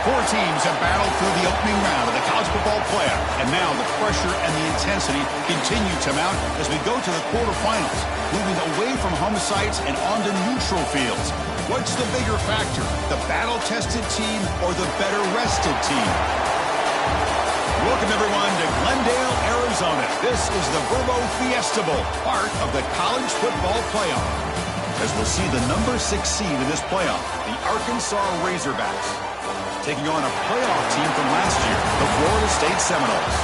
Four teams have battled through the opening round of the college football playoff, and now the pressure and the intensity continue to mount as we go to the quarterfinals, moving away from home sites and onto neutral fields. What's the bigger factor, the battle-tested team or the better-rested team? Welcome, everyone, to Glendale, Arizona. This is the Verbo Fiesta Bowl, part of the college football playoff. As we'll see the number 6 seed in this playoff, the Arkansas Razorbacks, taking on a playoff team from last year, the Florida State Seminoles.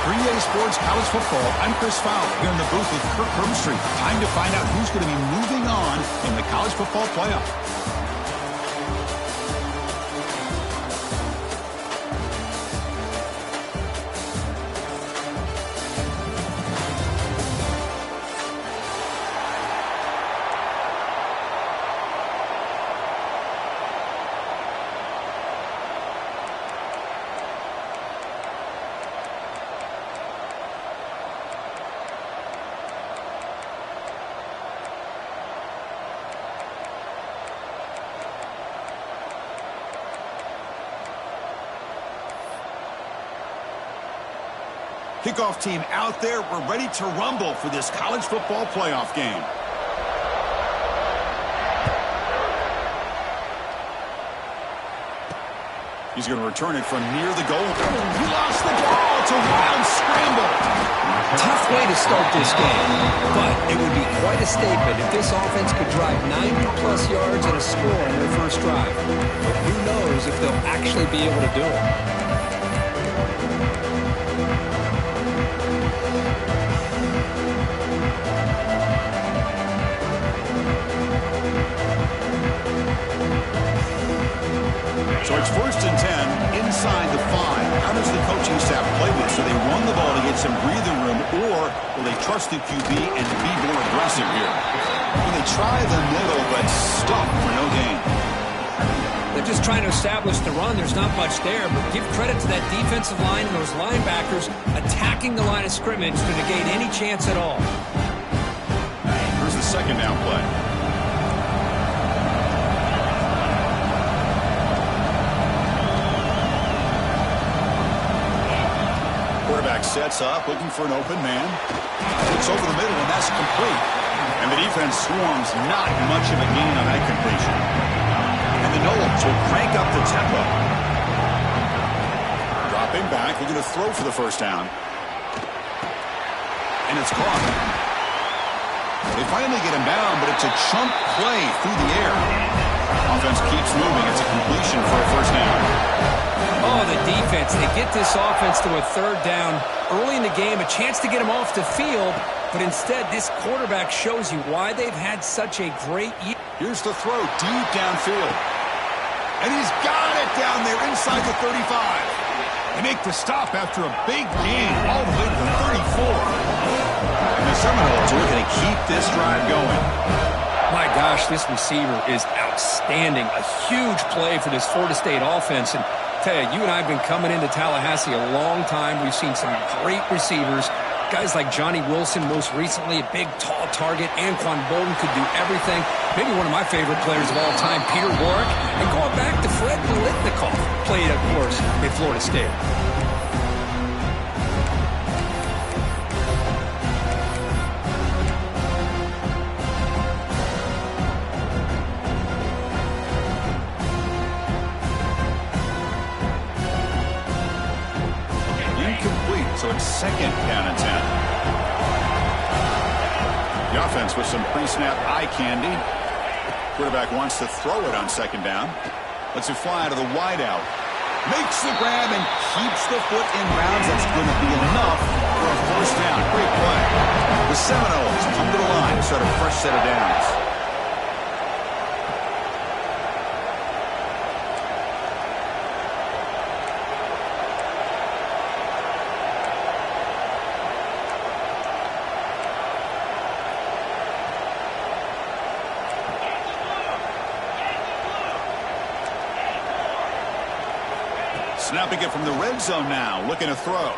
3A Sports College Football, I'm Chris Fowler, here in the booth with Kirk Herbstreit. Time to find out who's going to be moving on in the college football playoff. Kickoff team out there. We're ready to rumble for this college football playoff game. He's going to return it from near the goal. He lost the ball. It's a wild scramble. Tough way to start this game, but it would be quite a statement if this offense could drive 90-plus yards and a score on their first drive. But who knows if they'll actually be able to do it. So it's 1st and 10 inside the 5. How does the coaching staff play this? Do they run the ball to get some breathing room, or will they trust the QB and be more aggressive here? Will they try the middle but stop for no gain? They're just trying to establish the run. There's not much there, but give credit to that defensive line and those linebackers attacking the line of scrimmage to negate any chance at all. Here's the second down play. Quarterback sets up, looking for an open man. It's over the middle, and that's complete. And the defense swarms, not much of a gain on that completion. And the Noles will crank up the tempo. Dropping back, looking to throw for the first down. And it's caught. They finally get him down, but it's a chunk play through the air. Offense keeps moving. It's a completion for a first down. Oh, the defense. They get this offense to a third down early in the game, a chance to get him off the field, but instead this quarterback shows you why they've had such a great year. Here's the throw deep downfield. And he's got it down there inside the 35. They make the stop after a big gain all the way to the 34. And the Seminoles are looking to keep this drive going. My gosh, this receiver is outstanding. A huge play for this Florida State offense. And tell you, you and I have been coming into Tallahassee a long time. We've seen some great receivers. Guys like Johnny Wilson, most recently, a big, tall target. Anquan Bolden could do everything. Maybe one of my favorite players of all time, Peter Warrick. And going back to Fred Biletnikoff, played, of course, at Florida State. So it's second down and 10. The offense with some pre-snap eye candy. Quarterback wants to throw it on second down. Lets it fly out of the wideout. Makes the grab and keeps the foot in bounds. That's going to be enough for a first down. Great play. The Seminoles come to the line to start a fresh set of downs. Snapping it from the red zone now, looking to throw. Caught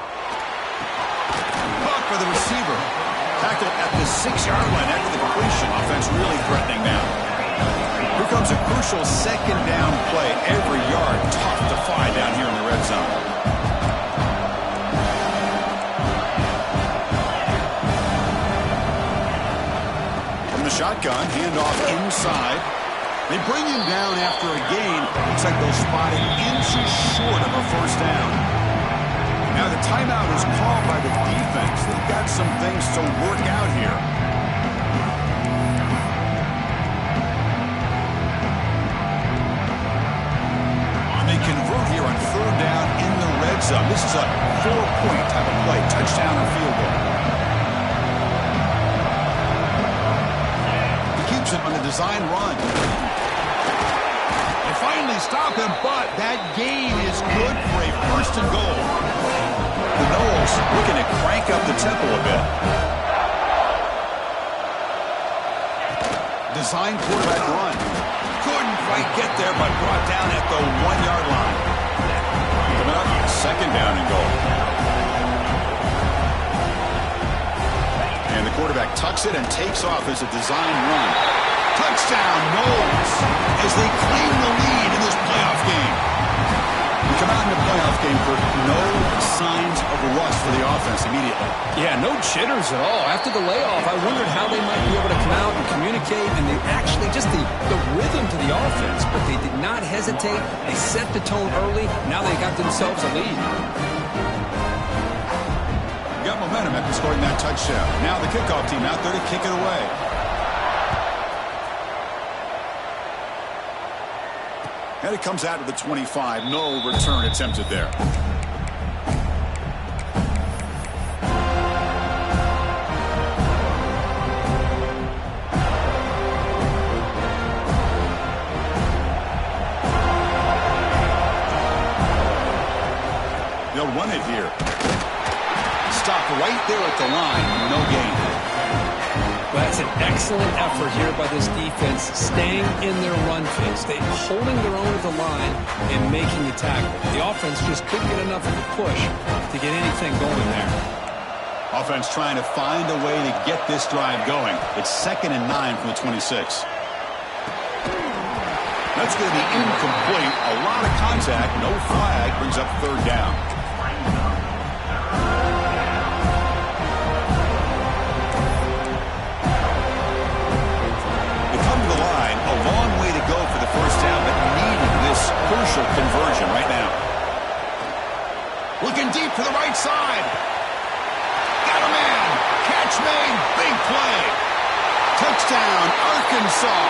by the receiver. Tackled at the 6-yard line after the completion. Offense really threatening now. Here comes a crucial second down play. Every yard tough to find down here in the red zone. From the shotgun, handoff inside. They bring him down after a gain. Looks like they'll spot it inches short of a first down. Now the timeout is called by the defense. They've got some things to work out here. They convert here on third down in the red zone. This is a 4-point type of play, touchdown or field goal. He keeps it on the design run. They finally stop him, but that gain is good for a first and goal. The Noles looking to crank up the tempo a bit. Design quarterback run. Couldn't quite get there, but brought down at the 1-yard line. Coming up, second down and goal. And the quarterback tucks it and takes off as a design run. Touchdown, Noles, as they claim the lead in this playoff game. We come out in the playoff game for no signs of rust for the offense immediately. Yeah, no jitters at all. After the layoff, I wondered how they might be able to come out and communicate, and they actually just the rhythm to the offense, but they did not hesitate. They set the tone early. Now they got themselves a lead. Got momentum after scoring that touchdown. Now the kickoff team out there to kick it away. And it comes out to the 25. No return attempted there. They'll run it here. Stop right there at the line. No gain. Well, that's an excellent effort here by this defense, staying in their run phase. They're holding their own at the line and making the tackle. The offense just couldn't get enough of a push to get anything going there. Offense trying to find a way to get this drive going. It's 2nd and 9 from the 26. That's going to be incomplete. A lot of contact. No flag. Brings up third down. A long way to go for the first down, but needing this crucial conversion right now. Looking deep to the right side. Got a man. Catch made. Big play. Touchdown, Arkansas,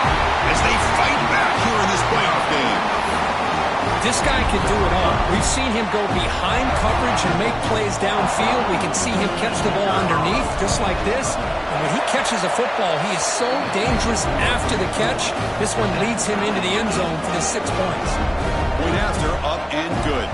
as they fight back here in this playoff game. This guy can do it all. We've seen him go behind coverage and make plays downfield. We can see him catch the ball underneath, just like this. And when he catches a football, he is so dangerous after the catch. This one leads him into the end zone for the 6 points. Point after, up and good.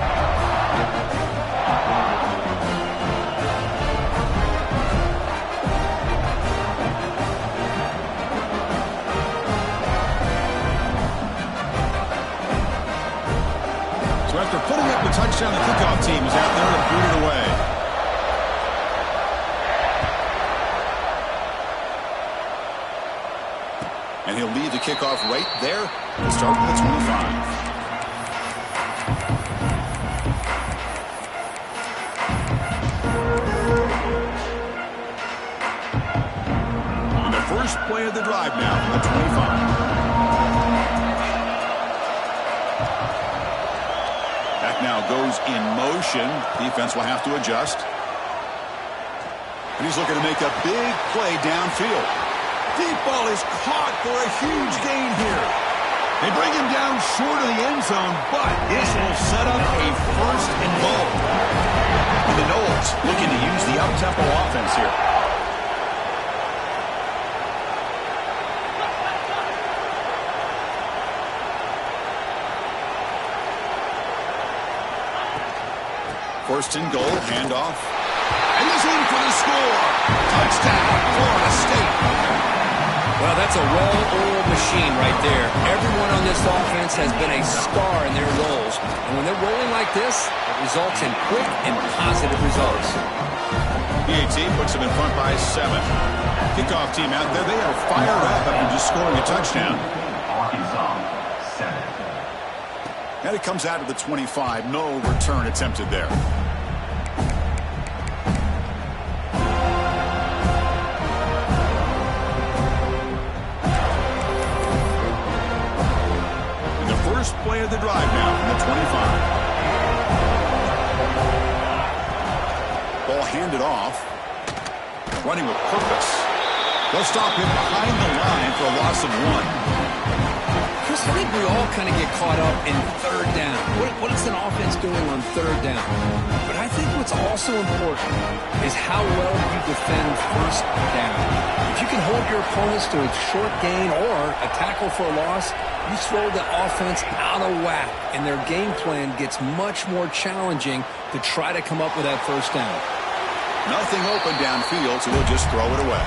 After putting up the touchdown, the kickoff team is out there to boot it away. And he'll leave the kickoff right there and start with the 25. And the first play of the drive now from the 25. Now goes in motion. Defense will have to adjust. And he's looking to make a big play downfield. Deep ball is caught for a huge gain here. They bring him down short of the end zone, but this will set up a first and goal. And the Noles looking to use the up-tempo offense here. First and goal, handoff. And he's in for the score. Touchdown, Florida State. Well, that's a well-oiled machine right there. Everyone on this offense has been a star in their roles. And when they're rolling like this, it results in quick and positive results. PAT puts them in front by 7. Kickoff team out there, they are fired up after just scoring a touchdown. And it comes out of the 25. No return attempted there. And the first play of the drive now from the 25. Ball handed off. Running with purpose. They'll stop him behind the line for a loss of 1. Chris, I think we all kind of get caught up in third down. What is an offense doing on third down? But I think what's also important is how well you defend first down. If you can hold your opponents to a short gain or a tackle for a loss, you throw the offense out of whack, and their game plan gets much more challenging to try to come up with that first down. Nothing open downfield, so they'll just throw it away.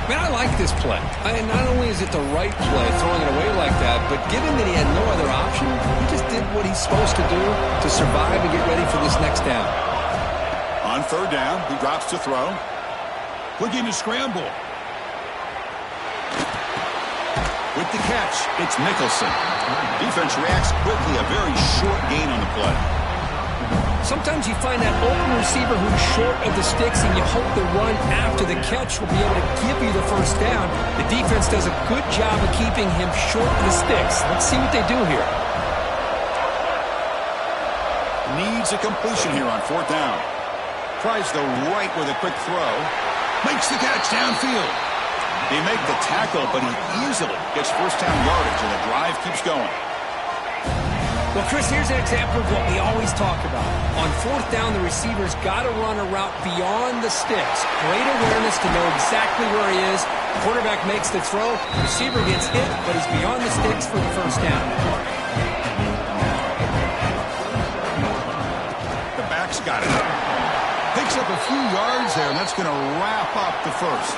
Man, I like this play. Not only is it the right play, throwing it away like that, but given that he had no other option, he just did what he's supposed to do to survive and get ready for this next down. On third down, he drops to throw. Looking to scramble. With the catch, it's Nicholson. Defense reacts quickly, a very short gain on the play. Sometimes you find that open receiver who's short of the sticks, and you hope the run after the catch will be able to give you the first down. The defense does a good job of keeping him short of the sticks. Let's see what they do here. Needs a completion here on fourth down. Tries the right with a quick throw. Makes the catch downfield. They make the tackle, but he easily gets first down yardage, and the drive keeps going. Well, Chris, here's an example of what we always talk about. On fourth down, the receiver's got to run a route beyond the sticks. Great awareness to know exactly where he is. The quarterback makes the throw. The receiver gets hit, but he's beyond the sticks for the first down. The back's got it. Picks up a few yards there, and that's going to wrap up the first.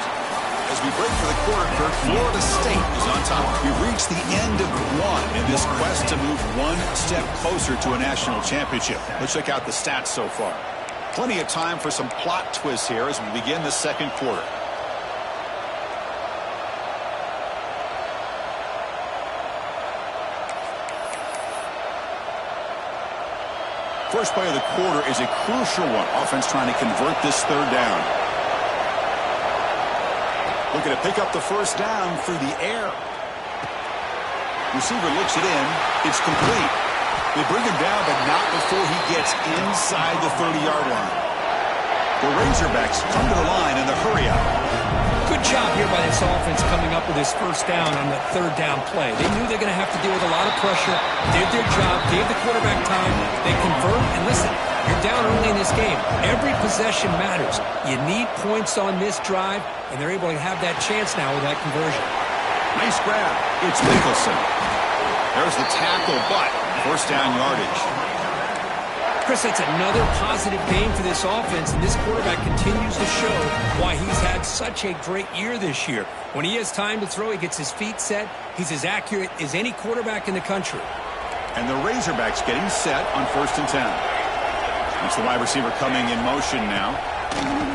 As we break for the quarter, Kirk, Florida State is on top. We've reached the end of one in this quest to move one step closer to a national championship. Let's check out the stats so far. Plenty of time for some plot twists here as we begin the second quarter. First play of the quarter is a crucial one. Offense trying to convert this third down. Looking to pick up the first down through the air. Receiver looks it in. It's complete. They bring him down, but not before he gets inside the 30-yard line. The Razorbacks come to the line in the hurry up. Good job here by this offense coming up with his first down on the third down play. They knew they're going to have to deal with a lot of pressure. Did their job, gave the quarterback time. They convert, and listen, you're down early in this game. Every possession matters. You need points on this drive, and they're able to have that chance now with that conversion. Nice grab. It's Nicholson. There's the tackle, but first down yardage. Chris, that's another positive game for this offense, and this quarterback continues to show why he's had such a great year this year. When he has time to throw, he gets his feet set. He's as accurate as any quarterback in the country. And the Razorbacks getting set on 1st and 10. It's the wide receiver coming in motion now.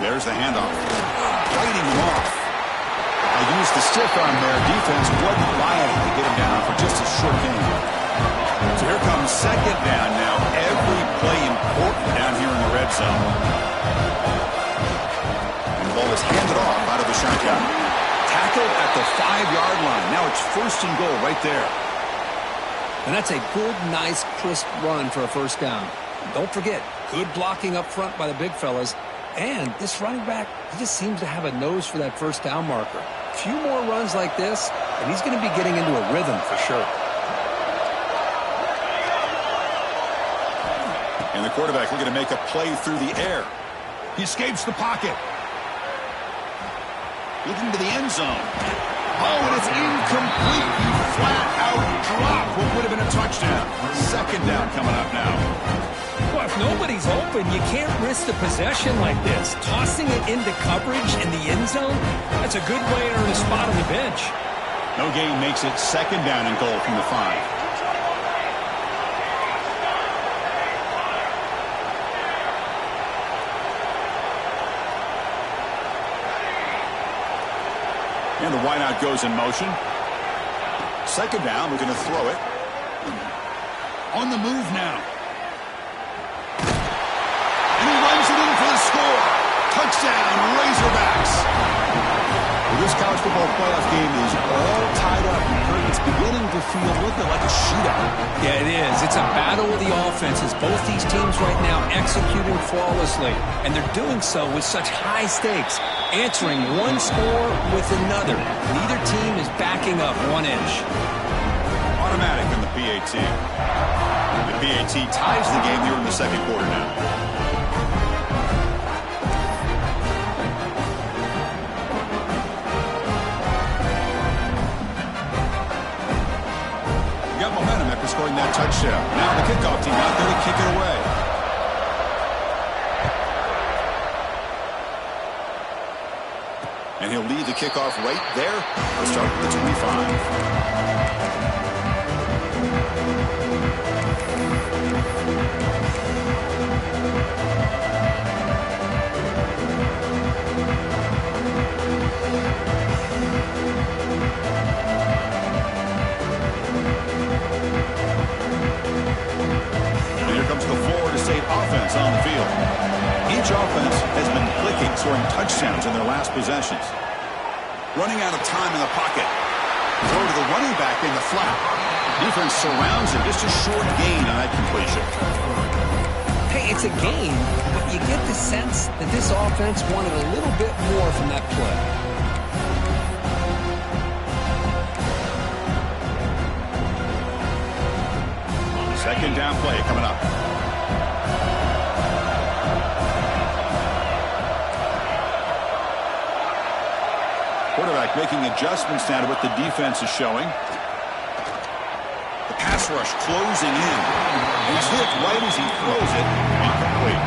There's the handoff. Fighting him off. I used the stiff arm there. Defense wasn't buying it to get him down for just a short game. So here comes second down now. Every play important down here in the red zone. And the ball is handed off out of the shotgun. Tackled at the 5-yard line. Now it's 1st and goal right there. And that's a good, nice, crisp run for a first down. Don't forget, good blocking up front by the big fellas. And this running back, he just seems to have a nose for that first down marker. A few more runs like this, and he's going to be getting into a rhythm for sure. And the quarterback looking to make a play through the air. He escapes the pocket. Looking to the end zone. Oh, and it's incomplete. He flat out dropped what would have been a touchdown. Second down coming up now. Well, if nobody's open, you can't risk the possession like this. Tossing it into coverage in the end zone, that's a good way to earn a spot on the bench. No gain makes it second down and goal from the 5. And the wideout goes in motion. Second down, we're going to throw it. On the move now. And he runs it in for the score. Touchdown, Razorbacks. Well, this college football playoff game is all tied up. It's beginning to feel a little bit like a shootout. Yeah, it is. It's a battle of the offenses. Both these teams right now executing flawlessly, and they're doing so with such high stakes, answering one score with another. Neither team is backing up 1 inch. Automatic in the PAT. The PAT ties the game here in the second quarter now. Scoring that touchdown. Now the kickoff team out there to kick it away. And he'll lead the kickoff right there. Let's start with the 25. Offense on the field. Each offense has been clicking, scoring touchdowns in their last possessions. Running out of time in the pocket. Throw to the running back in the flat. Defense surrounds him. Just a short gain on that completion. Hey, it's a gain, but you get the sense that this offense wanted a little bit more from that play. Second down play coming up. Quarterback making adjustments now to what the defense is showing. The pass rush closing in. He's hit right as he throws it. Incomplete.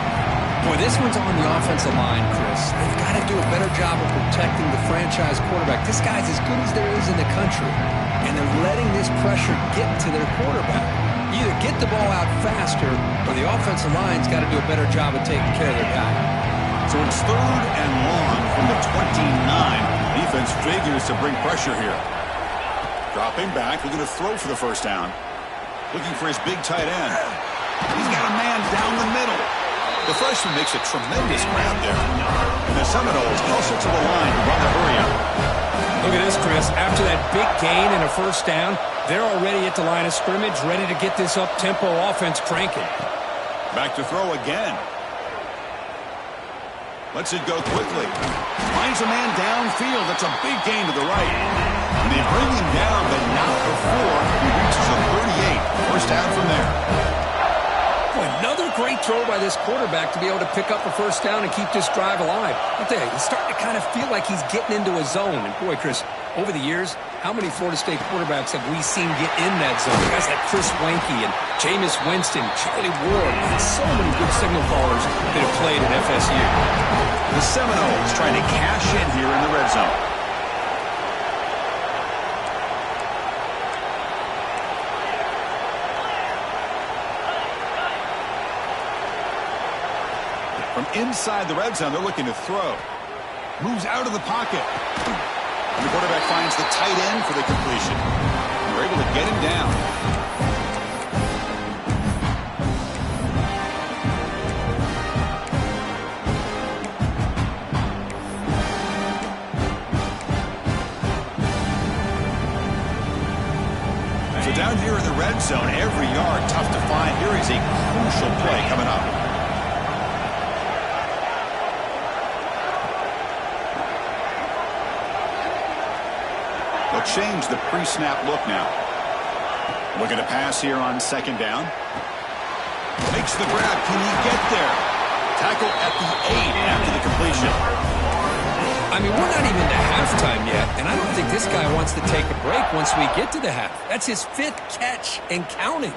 Boy, this one's on the offensive line, Chris. They've got to do a better job of protecting the franchise quarterback. This guy's as good as there is in the country, and they're letting this pressure get to their quarterback. Either get the ball out faster, or the offensive line's got to do a better job of taking care of their guy. So it's 3rd and long from the 29. Defense figures to bring pressure here. Dropping back, looking to throw for the first down. Looking for his big tight end. He's got a man down the middle. The freshman makes a tremendous grab there. And the Seminoles closer to the line to run the hurry up. Look at this, Chris. After that big gain and a first down, they're already at the line of scrimmage, ready to get this up-tempo offense cranking. Back to throw again. Lets it go quickly. Finds a man downfield. That's a big gain to the right. And they bring him down, but not before he reaches a 38. First down from there. Boy, another great throw by this quarterback to be able to pick up a first down and keep this drive alive. But there, he's starting to kind of feel like he's getting into a zone. And boy, Chris, over the years, how many Florida State quarterbacks have we seen get in that zone? Guys like Chris Weinke and Jameis Winston, Charlie Ward, and so many good signal callers that have played at FSU. The Seminoles trying to cash in here in the red zone. From inside the red zone, they're looking to throw. Moves out of the pocket. And the quarterback finds the tight end for the completion. They're able to get him down. So down here in the red zone, every yard tough to find. Here is a crucial play coming up. They'll change the pre-snap look now. Looking to pass here on second down. Makes the grab. Can he get there? Tackle at the 8 after the completion. I mean, we're not even to halftime yet, and I don't think this guy wants to take a break once we get to the half. That's his 5th catch and counting.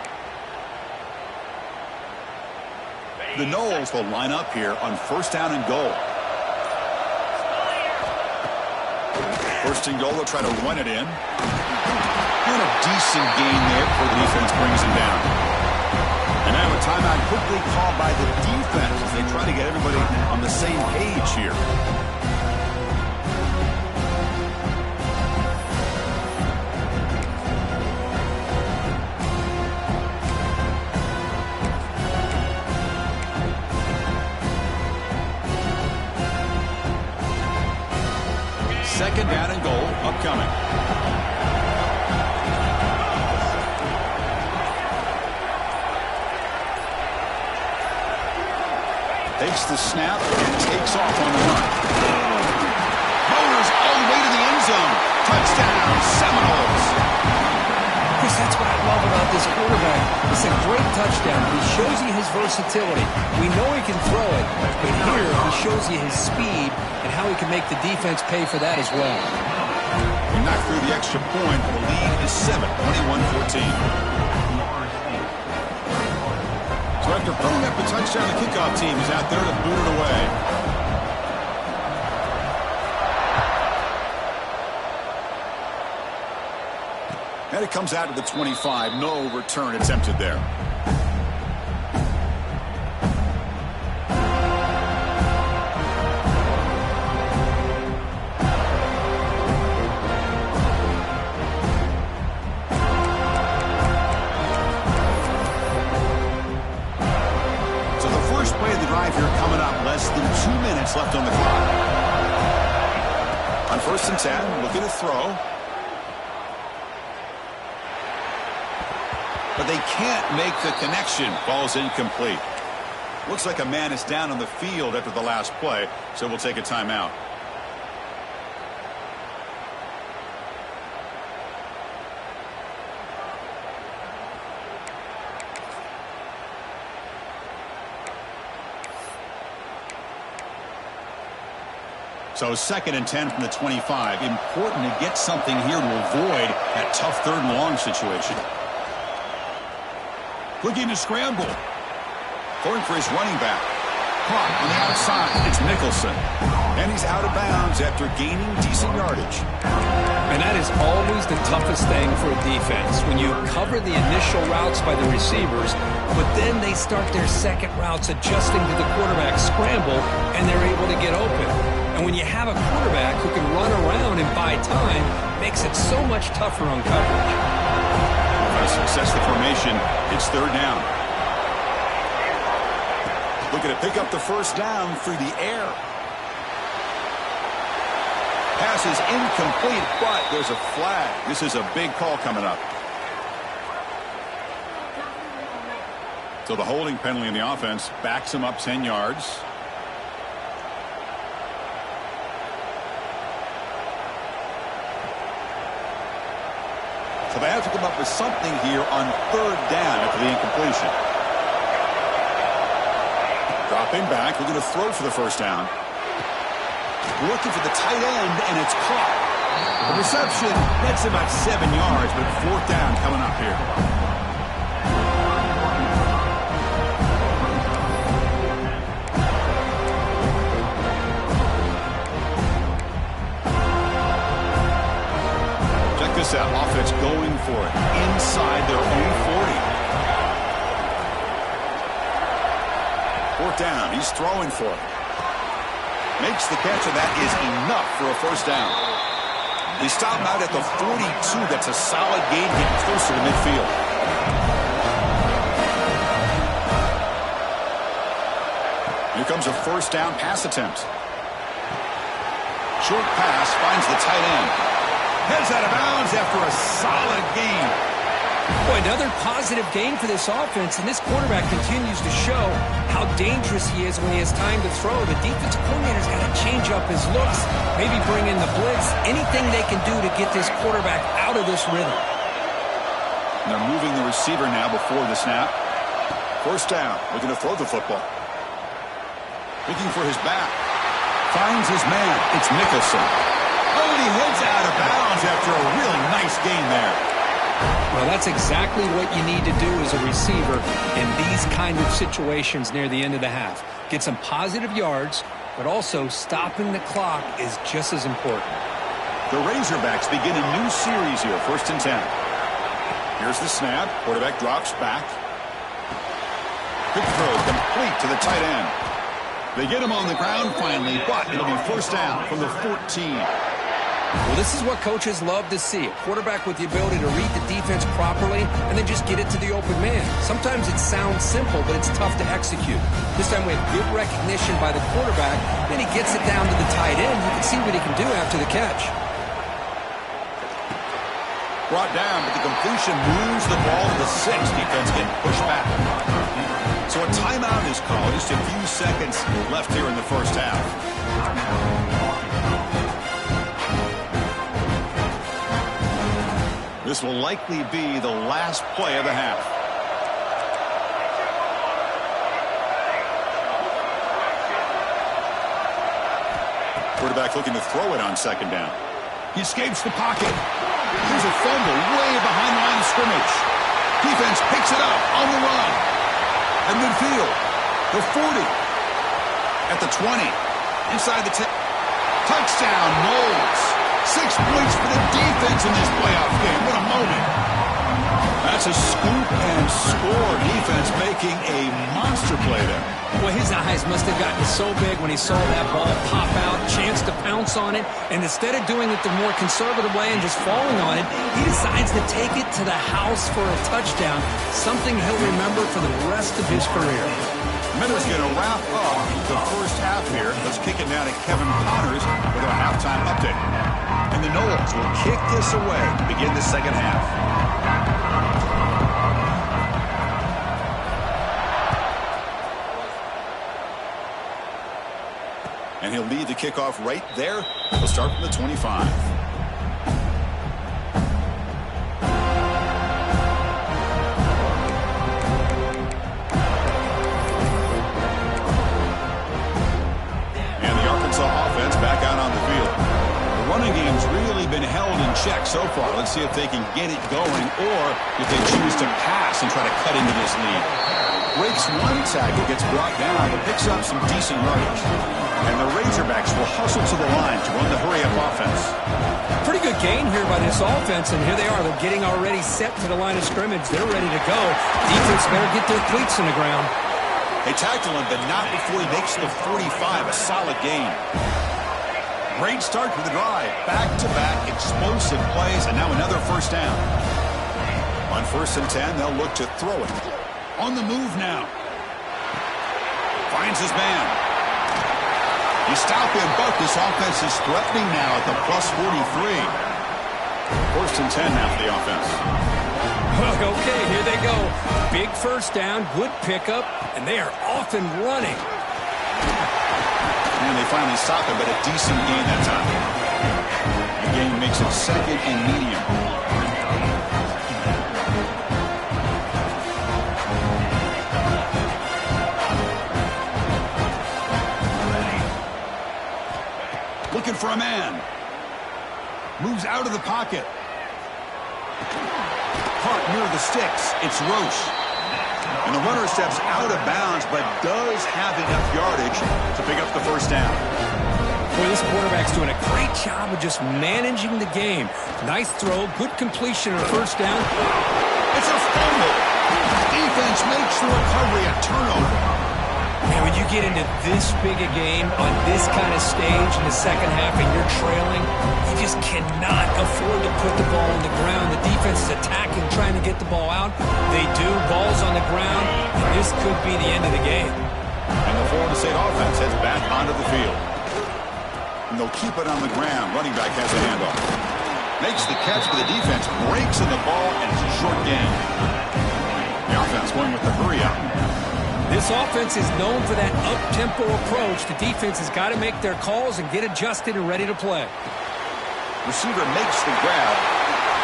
The Noles will line up here on first down and goal. First and goal, they'll try to run it in. And a decent gain there before the defense brings him down. And now a timeout quickly called by the defense as they try to get everybody on the same page here. Second down and goal upcoming. Takes the snap and takes off on the run. Motors all the way to the end zone. Touchdown, Seminoles. Chris, that's what I love about this quarterback. It's a great touchdown. He shows you his versatility. We know he can throw it, but here he shows you his speed and how he can make the defense pay for that as well. We knocked through the extra point. The lead is 7, 21-14. So after putting up a touchdown, the kickoff team is out there to boot it away. And it comes out to the 25. No return attempted there. Left on the clock. On 1st and 10, looking to throw. But they can't make the connection. Ball's incomplete. Looks like a man is down on the field after the last play, so we'll take a timeout. So 2nd and 10 from the 25. Important to get something here to avoid that tough 3rd and long situation. Looking to scramble. Going for his running back. Caught on the outside. It's Nicholson. And he's out of bounds after gaining decent yardage. And that is always the toughest thing for a defense. When you cover the initial routes by the receivers, but then they start their second routes adjusting to the quarterback's scramble, and they're able to get open. And when you have a quarterback who can run around and buy time, it makes it so much tougher on coverage. By success the formation, it's 3rd down. Looking to pick up the 1st down through the air. Pass is incomplete, but there's a flag. This is a big call coming up. So the holding penalty in the offense backs him up 10 yards. So they have to come up with something here on 3rd down after the incompletion. Dropping back, looking to throw for the 1st down. Looking for the tight end, and it's caught. The reception, that's about 7 yards, but 4th down coming up here. Check this out, offense going for it inside their own 40. 4th down, he's throwing for it. Makes the catch, and that is enough for a 1st down. They stop him out at the 42. That's a solid gain, getting closer to midfield. Here comes a 1st down pass attempt. Short pass finds the tight end. Heads out of bounds after a solid gain. Boy, another positive game for this offense, and this quarterback continues to show how dangerous he is when he has time to throw. The defensive coordinator's got to change up his looks, maybe bring in the blitz, anything they can do to get this quarterback out of this rhythm. And they're moving the receiver now before the snap. 1st down, looking to throw the football. Looking for his back. Finds his man. It's Nicholson. Oh, and he heads out of bounds after a really nice gain there. Well, that's exactly what you need to do as a receiver in these kind of situations near the end of the half. Get some positive yards, but also stopping the clock is just as important. The Razorbacks begin a new series here, 1st and 10. Here's the snap. Quarterback drops back. Quick throw complete to the tight end. They get him on the ground finally, but it'll be 1st down from the 14. Well, this is what coaches love to see. A quarterback with the ability to read the defense properly and then just get it to the open man. Sometimes it sounds simple, but it's tough to execute. This time we have good recognition by the quarterback. Then he gets it down to the tight end. You can see what he can do after the catch. Brought down, but the completion moves the ball to the 6. Defense getting pushed back. So a timeout is called. Just a few seconds left here in the first half. This will likely be the last play of the half. Quarterback looking to throw it on second down. He escapes the pocket. Here's a fumble way behind the line of scrimmage. Defense picks it up on the run. At midfield, the 40. At the 20. Inside the 10. Touchdown, Knowles. 6 points for the defense in this playoff game. What a moment. That's a scoop and score. Defense making a monster play there. Well, his eyes must have gotten so big when he saw that ball pop out, chance to pounce on it, and instead of doing it the more conservative way and just falling on it, he decides to take it to the house for a touchdown, something he'll remember for the rest of his career. Miller's going to wrap up the first half here. Let's kick it now to Kevin Connors with our halftime update. And the Knowles will kick this away to begin the second half. And he'll lead the kickoff right there. We'll start from the 25. And the Arkansas offense back out on the field. The running game's really been held in check so far. Let's see if they can get it going or if they choose to pass and try to cut into this lead. Breaks one tackle, gets brought down, but picks up some decent yardage. And the Razorbacks will hustle to the line to run the hurry-up offense. Pretty good gain here by this offense, and here they are. They're getting already set to the line of scrimmage. They're ready to go. Defense better get their cleats in the ground. They tackle him, but not before he makes the 45. A solid gain. Great start to the drive. Back-to-back explosive plays, and now another first down. On 1st and 10, they'll look to throw it. On the move now. Finds his man. You stop him, but this offense is threatening now at the plus 43. 1st and 10 now for the offense. Okay, here they go. Big first down, good pickup, and they are off and running. And they finally stop him, but a decent gain that time. The gain makes it 2nd and medium. Looking for a man. Moves out of the pocket. Caught near the sticks. It's Roche. And the runner steps out of bounds, but does have enough yardage to pick up the first down. Boy, this quarterback's doing a great job of just managing the game. Nice throw, good completion on first down. It's a fumble. Defense makes the recovery a turnover. Man, when you get into this big a game on this kind of stage in the second half and you're trailing, you just cannot afford to put the ball on the ground. The defense is attacking, trying to get the ball out. They do. Ball's on the ground, and this could be the end of the game. And the Florida State offense heads back onto the field. And they'll keep it on the ground. Running back has a handoff. Makes the catch, but the defense breaks in the ball, and it's a short gain. The offense going with the hurry-up. This offense is known for that up-tempo approach. The defense has got to make their calls and get adjusted and ready to play. Receiver makes the grab.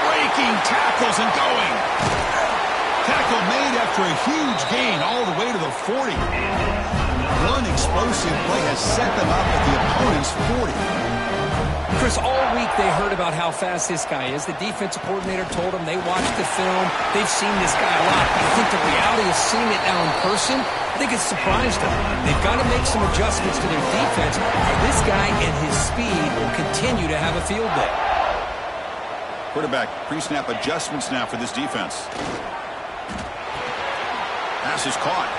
Breaking tackles and going. Tackle made after a huge gain all the way to the 40. One explosive play has set them up at the opponent's 40. Chris, all week they heard about how fast this guy is. The defensive coordinator told them they watched the film. They've seen this guy a lot. But I think the reality of seeing it now in person, I think it's surprised them. They've got to make some adjustments to their defense, or this guy and his speed will continue to have a field day. Quarterback pre-snap adjustments now for this defense. Pass is caught.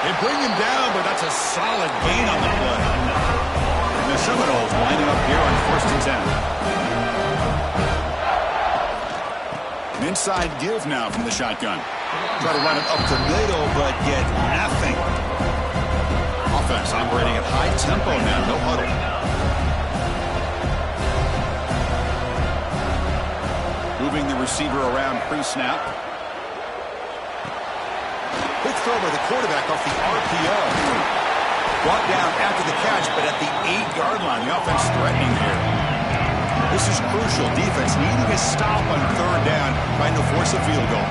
They bring him down, but that's a solid gain on the play. And the Seminoles lining up here on 1st and 10. An inside give now from the shotgun. Try to run it up the middle, but get nothing. Offense operating at high tempo now. No huddle. Moving the receiver around pre-snap. Quick throw by the quarterback off the RPO. Brought down after the catch, but at the 8-yard line. The offense threatening here. This is crucial. Defense needing a stop on 3rd down, trying to force a field goal.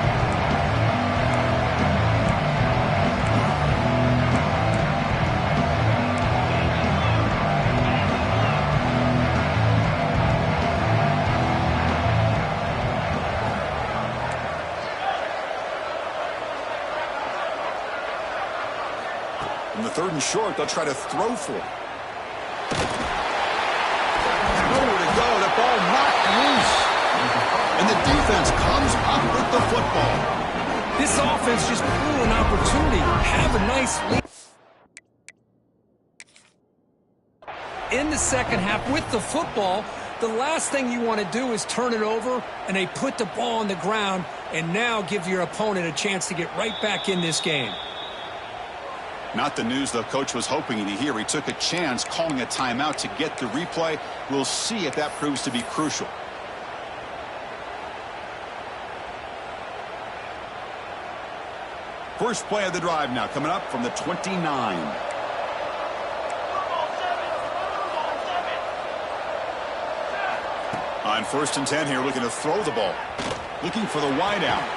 On the 3rd and short, they'll try to throw for it. Nowhere to go. The ball knocked loose. And the defense comes up with the football. This offense just blew an opportunity. Have a nice lead in the second half with the football. The last thing you want to do is turn it over, and they put the ball on the ground and now give your opponent a chance to get right back in this game. Not the news the coach was hoping to hear. He took a chance calling a timeout to get the replay. We'll see if that proves to be crucial. First play of the drive now coming up from the 29. On 1st and 10 here, looking to throw the ball. Looking for the wide out.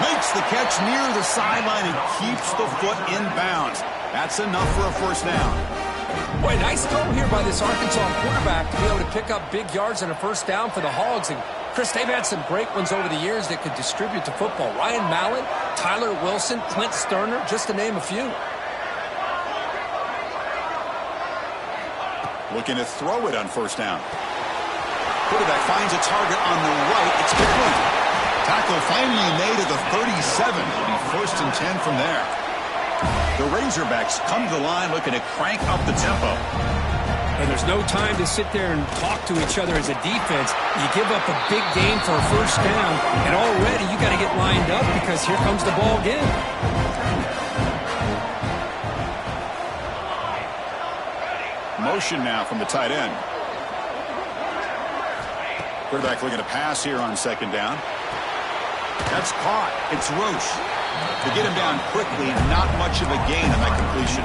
Makes the catch near the sideline and keeps the foot in bounds. That's enough for a 1st down. Boy, nice throw here by this Arkansas quarterback to be able to pick up big yards on a 1st down for the Hogs. And, Chris, they've had some great ones over the years that could distribute the football. Ryan Mallett, Tyler Wilson, Clint Sterner, just to name a few. Looking to throw it on 1st down. Quarterback finds a target on the right. It's complete. Tackle finally made at the 37. It'll be 1st and 10 from there. The Razorbacks come to the line looking to crank up the tempo. And there's no time to sit there and talk to each other as a defense. You give up a big gain for a 1st down, and already you got to get lined up because here comes the ball again. Motion now from the tight end. Quarterback looking to pass here on 2nd down. That's caught. It's Roche. To get him down quickly, not much of a gain on that completion.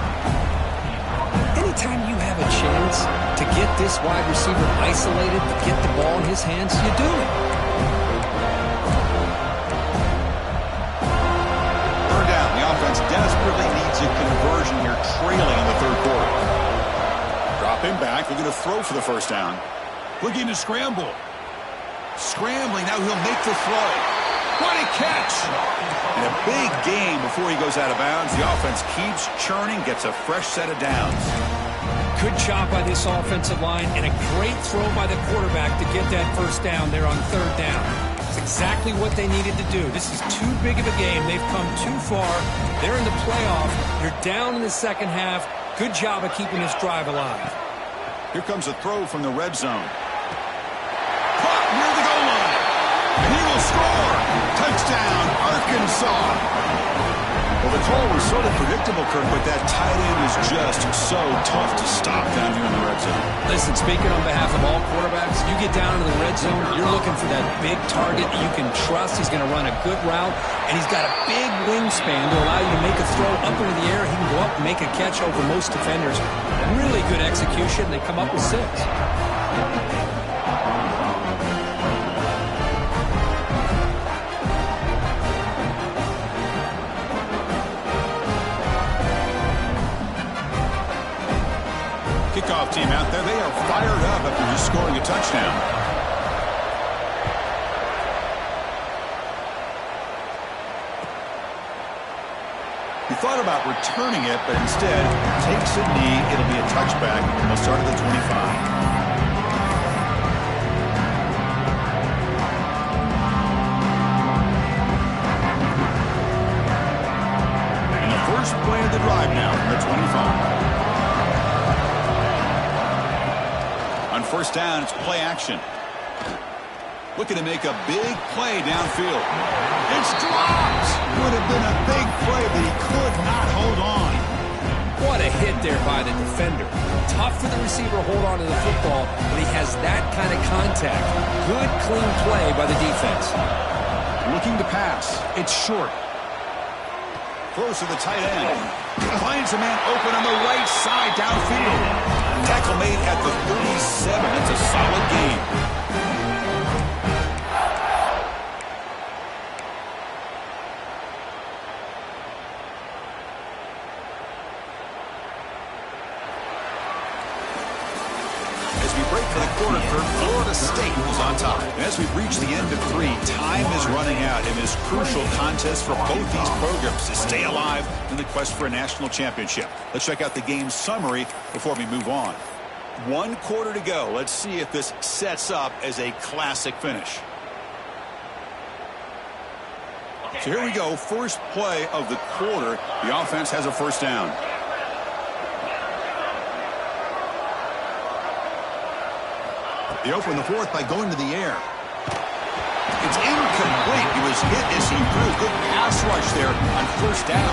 Anytime you have a chance to get this wide receiver isolated, to get the ball in his hands, you do it. 3rd down. The offense desperately needs a conversion here, trailing in the 3rd quarter. Dropping back, looking to throw for the 1st down. Looking to scramble. Scrambling, now he'll make the throw. What a catch! And a big gain before he goes out of bounds. The offense keeps churning, gets a fresh set of downs. Good job by this offensive line, and a great throw by the quarterback to get that 1st down there on 3rd down. It's exactly what they needed to do. This is too big of a game. They've come too far. They're in the playoff. You're down in the second half. Good job of keeping this drive alive. Here comes a throw from the red zone. Caught near the goal line. And he will score. Touchdown, Arkansas. Well, the call was sort of predictable, Kirk, but that tight end is just so tough to stop down here in the red zone. Listen, speaking on behalf of all quarterbacks, you get down into the red zone, you're looking for that big target that you can trust. He's going to run a good route, and he's got a big wingspan to allow you to make a throw up into the air. He can go up and make a catch over most defenders. Really good execution. They come up with 6. Kickoff team out there. They are fired up after just scoring a touchdown. He thought about returning it, but instead takes a knee. It'll be a touchback. They'll start at the 25. Play of the drive now from the 25. first down, it's play action. Looking to make a big play downfield. It's dropped. Would have been a big play, but he could not hold on. What a hit there by the defender. Tough for the receiver to hold on to the football, but he has that kind of contact. Good, clean play by the defense. Looking to pass. It's short. Throws to the tight end. Finds a man open on the right side downfield. Tackle made at the 37. That's a solid gain. Florida State was on top. And as we've reached the end of 3, time is running out in this crucial contest for both these programs to stay alive in the quest for a national championship. Let's check out the game summary before we move on. 1 quarter to go. Let's see if this sets up as a classic finish. So here we go. First play of the quarter. The offense has a first down. They open the fourth by going to the air. It's incomplete. He was hit as he threw. Good pass rush there on first down.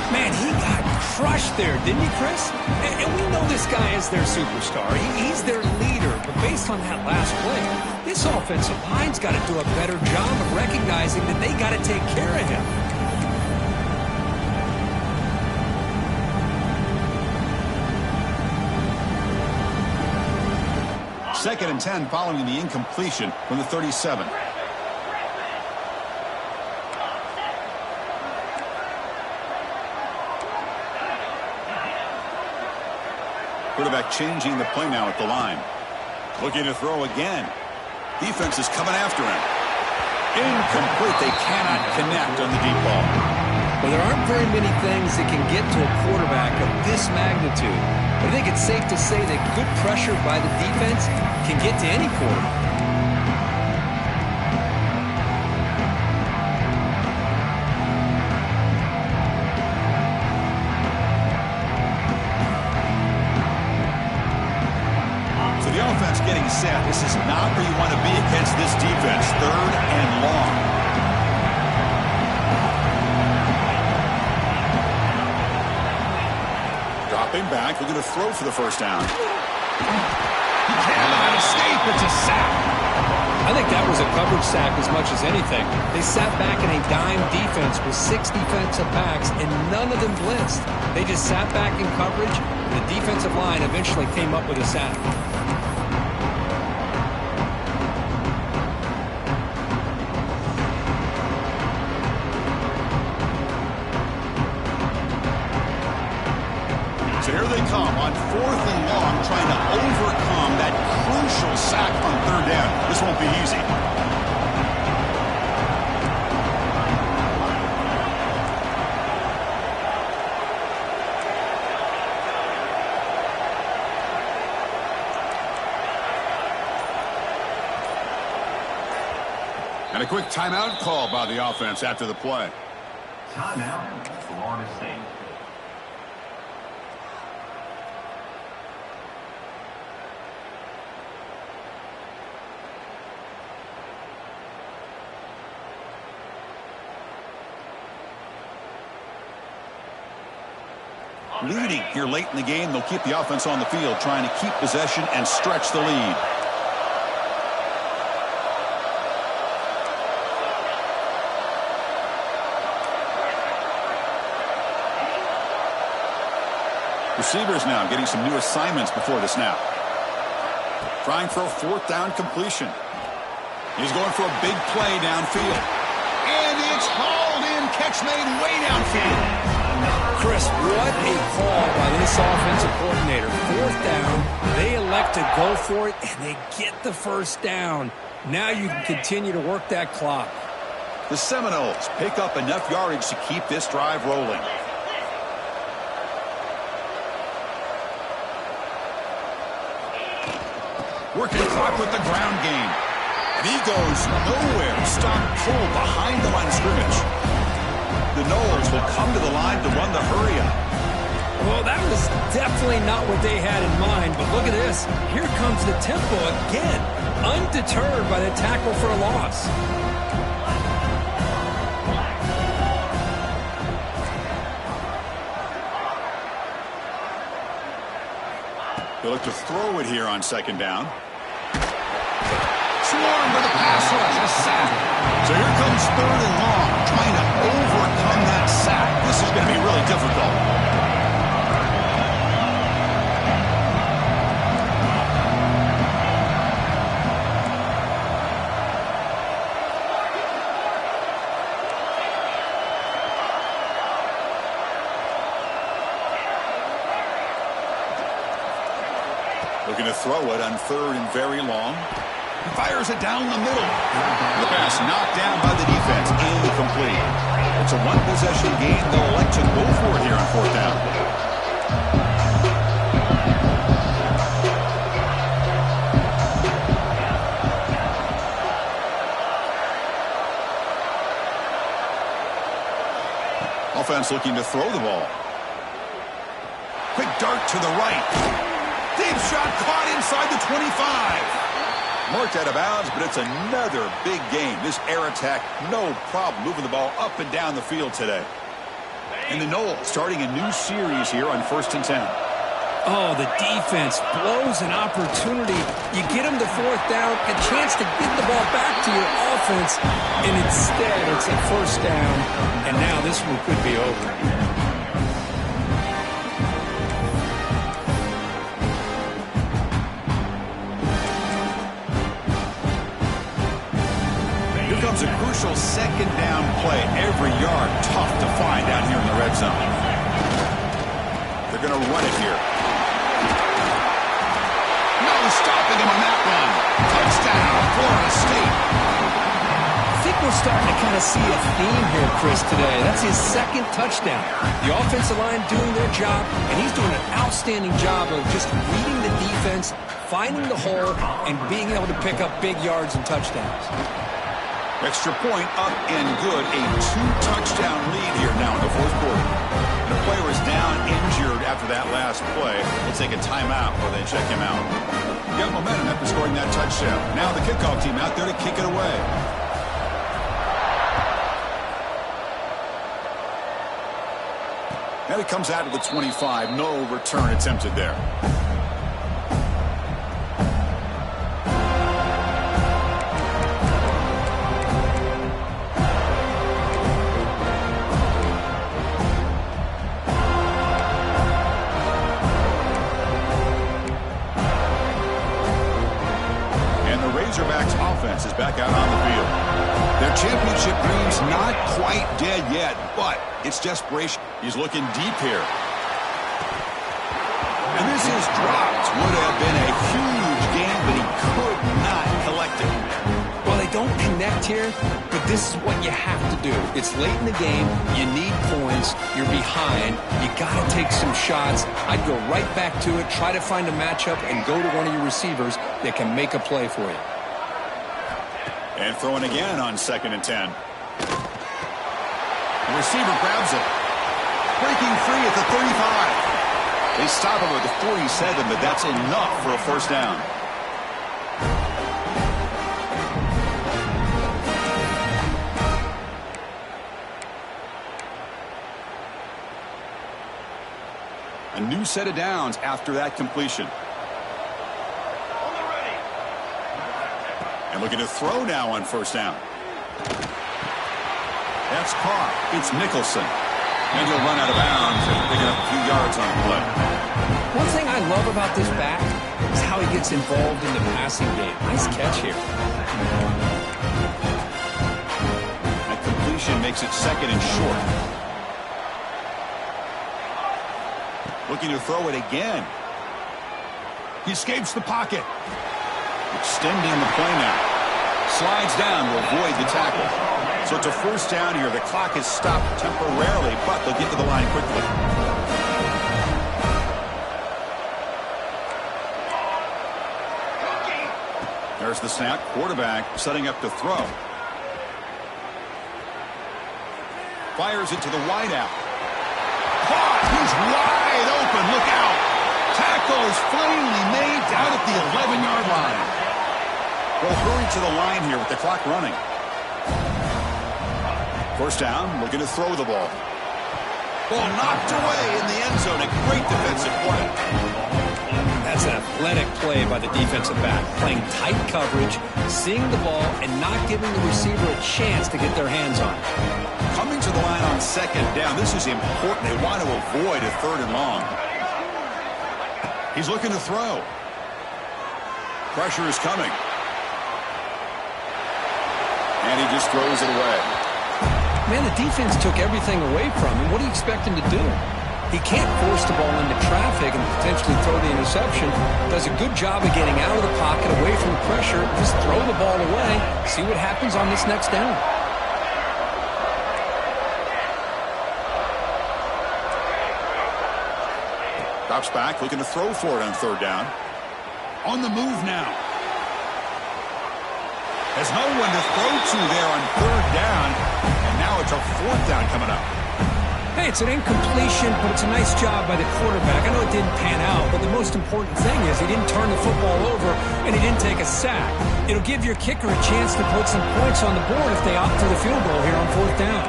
Man, he got crushed there, didn't he, Chris? And we know this guy is their superstar. He's their leader. But based on that last play, this offensive line's got to do a better job of recognizing that they got to take care of him. Second and 10 following the incompletion from the 37. Quarterback changing the play now at the line. Looking to throw again. Defense is coming after him. Incomplete. They cannot connect on the deep ball. Well, there aren't very many things that can get to a quarterback of this magnitude. But I think it's safe to say that good pressure by the defense can get to any quarterback. So the offense getting set. This is not where you want to be against this defense. 3rd and long. Dropping back, looking to throw for the first down. He cannot escape. It's a sack. I think that was a coverage sack as much as anything. They sat back in a dime defense with 6 defensive backs, and none of them blitzed. They just sat back in coverage. The defensive line eventually came up with a sack. So here they come on 4th and long, trying to overcome that crucial sack on 3rd down. This won't be easy. And a quick timeout call by the offense after the play. Timeout, Florida State. Leading here late in the game, they'll keep the offense on the field, trying to keep possession and stretch the lead. Receivers now getting some new assignments before the snap. Trying for a 4th down completion. He's going for a big play downfield. And it's hauled in. Catch made way downfield. Chris, what a call by this offensive coordinator. 4th down, they elect to go for it, and they get the first down. Now you can continue to work that clock. The Seminoles pick up enough yardage to keep this drive rolling. Working clock with the ground game. And he goes nowhere. Stop pull behind the line of scrimmage. The Noles will come to the line to run the hurry up. Well, that was definitely not what they had in mind, but look at this. Here comes the tempo again, undeterred by the tackle for a loss. They look to throw it here on second down. Swarmed with a pass rush, a sack. So here comes third and long, trying to overcome that sack. This is going to be really difficult. Looking to throw it on third and very long. He fires it down the middle. The pass knocked down by the defense. Incomplete. It's a one-possession game. They'll elect to go for it here on fourth down. Offense looking to throw the ball. Quick dart to the right. Deep shot caught inside the 25. Marked out of bounds, but it's another big game. This air attack, no problem moving the ball up and down the field today. And the Knowles starting a new series here on 1st and 10. Oh, the defense blows an opportunity. You get them to fourth down, a chance to get the ball back to your offense, and instead it's a first down, and now this one could be over. Comes a crucial second down play. Every yard tough to find down here in the red zone. They're going to run it here. No stopping him on that one. Touchdown, Florida State. I think we're starting to kind of see a theme here, Chris, today. That's his second touchdown. The offensive line doing their job, and he's doing an outstanding job of just reading the defense, finding the hole, and being able to pick up big yards and touchdowns. Extra point up and good. A 2-touchdown lead here now in the fourth quarter. And the player is down injured after that last play. We'll take a timeout while they check him out. Got momentum after scoring that touchdown. Now the kickoff team out there to kick it away. Now he comes out to the 25. No return attempted there. Is back out on the field. Their championship dream's not quite dead yet, but it's desperation. He's looking deep here. And this is dropped. Would have been a huge game, but he could not collect it. Well, they don't connect here, but this is what you have to do. It's late in the game. You need points. You're behind. You got to take some shots. I'd go right back to it, try to find a matchup, and go to one of your receivers that can make a play for you. And throwing again on 2nd and 10. The receiver grabs it. Breaking free at the 35. They stop him at the 47, but that's enough for a first down. A new set of downs after that completion. And looking to throw now on first down. That's caught. It's Nicholson. And he'll run out of bounds and picking up a few yards on the play. One thing I love about this back is how he gets involved in the passing game. Nice catch here. That completion makes it 2nd and short. Looking to throw it again. He escapes the pocket. Extending the play now. Slides down to avoid the tackle. So it's a first down here. The clock is stopped temporarily, but they'll get to the line quickly. There's the snap. Quarterback setting up to throw. Fires it to the wideout. Caught. He's wide is finally made down at the 11-yard line. They'll hurry to the line here with the clock running. First down, looking to throw the ball. Ball knocked away in the end zone. A great defensive play. That's an athletic play by the defensive back, playing tight coverage, seeing the ball, and not giving the receiver a chance to get their hands on it. Coming to the line on second down, this is important. They want to avoid a third and long. He's looking to throw. Pressure is coming. And he just throws it away. Man, the defense took everything away from him. What do you expect him to do? He can't force the ball into traffic and potentially throw the interception. Does a good job of getting out of the pocket, away from the pressure. Just throw the ball away. See what happens on this next down. Drops back, looking to throw for it on third down. On the move now. Has no one to throw to there on third down. And now it's a fourth down coming up. Hey, it's an incompletion, but it's a nice job by the quarterback. I know it didn't pan out, but the most important thing is he didn't turn the football over and he didn't take a sack. It'll give your kicker a chance to put some points on the board if they opt for the field goal here on fourth down.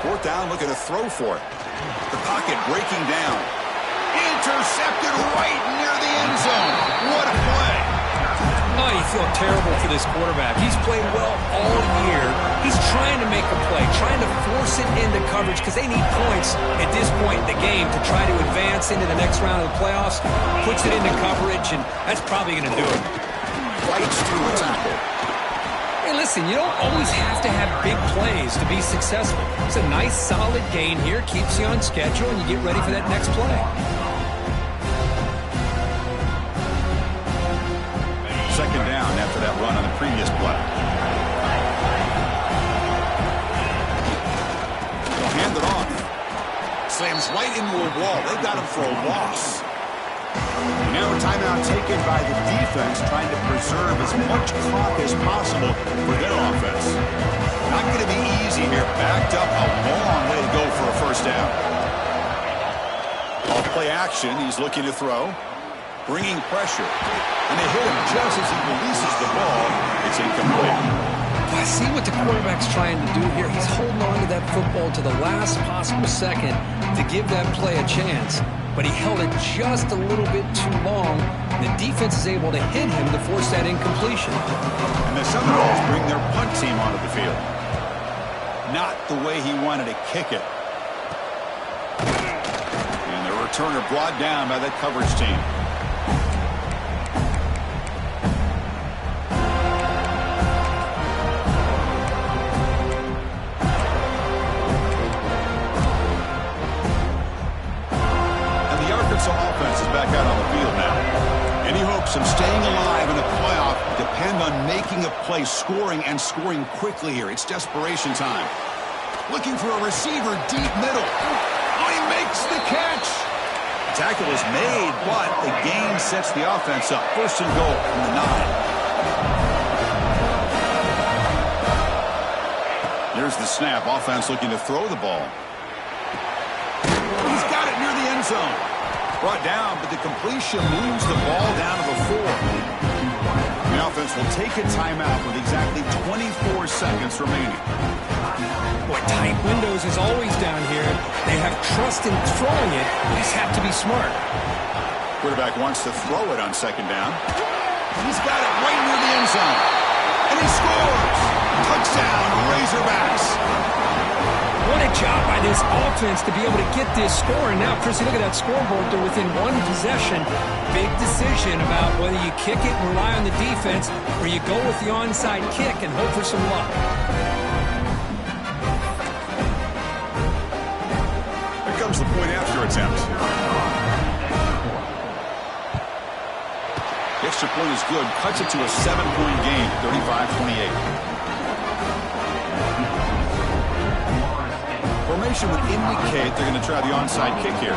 Fourth down, looking to throw for it. The pocket breaking down. Intercepted right near the end zone. What a play. Oh, you feel terrible for this quarterback. He's played well all year. He's trying to make a play, trying to force it into coverage because they need points at this point in the game to try to advance into the next round of the playoffs. Puts it into coverage, and that's probably going to do it. Fights through a tackle. Hey, listen, you don't always have to have big plays to be successful. It's a nice, solid gain here. Keeps you on schedule, and you get ready for that next play. Second down after that run on the previous play. They'll hand it off. Slams right into a wall. They got him for a loss. Now a timeout taken by the defense, trying to preserve as much clock as possible for their offense. Not going to be easy here. Backed up a long way to go for a first down. Off play action, he's looking to throw. Bringing pressure. And they hit him just as he releases the ball. It's incomplete. I see what the quarterback's trying to do here. He's holding on to that football to the last possible second to give that play a chance. But he held it just a little bit too long. The defense is able to hit him to force that incompletion. And the Seminoles bring their punt team onto the field. Not the way he wanted to kick it. And the returner brought down by that coverage team. Offense is back out on the field now. Any hopes of staying alive in the playoff depend on making a play, scoring, and scoring quickly here. It's desperation time. Looking for a receiver deep middle. Oh, he makes the catch. The tackle is made, but the gain sets the offense up. First and goal from the 9. Here's the snap. Offense looking to throw the ball. He's got it near the end zone. Brought down, but the completion moves the ball down to the 4. The offense will take a timeout with exactly 24 seconds remaining. Boy, tight windows is always down here. They have trust in throwing it. They just have to be smart. Quarterback wants to throw it on second down. He's got it right near the end zone. And he scores! Touchdown, Razorbacks! What a job by this offense to be able to get this score. And now, Chrissy, look at that scoreboard. They're within one possession. Big decision about whether you kick it and rely on the defense or you go with the onside kick and hope for some luck. Here comes the point after attempt. The extra point is good. Cuts it to a 7-point game, 35-28. Formation would indicate they're going to try the onside kick here.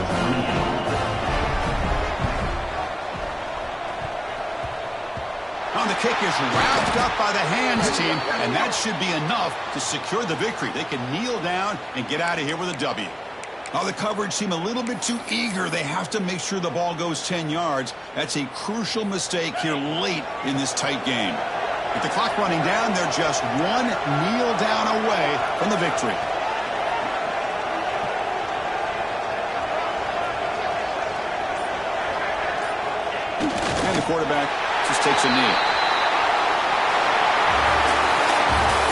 On the kick is wrapped up by the hands team, and that should be enough to secure the victory. They can kneel down and get out of here with a W. Oh, the coverage seemed a little bit too eager. They have to make sure the ball goes 10 yards. That's a crucial mistake here late in this tight game. With the clock running down, they're just one kneel down away from the victory. And the quarterback just takes a knee.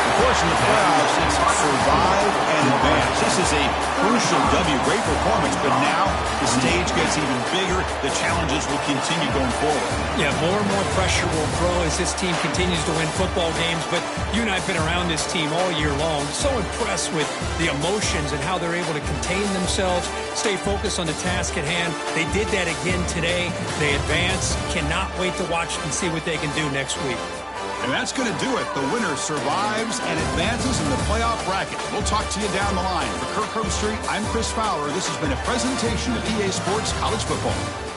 Of course, in the playoffs, it's survive and advance. This is a crucial W. Great performance, but now the stage gets even bigger. The challenges will continue going forward. Yeah, more and more pressure will grow as this team continues to win football games. But you and I have been around this team all year long. So impressed with the emotions and how they're able to contain themselves, stay focused on the task at hand. They did that again today. They advance. Cannot wait to watch and see what they can do next week. And that's going to do it. The winner survives and advances in the playoff bracket. We'll talk to you down the line. For Kirk Herbstreit, I'm Chris Fowler. This has been a presentation of EA Sports College Football.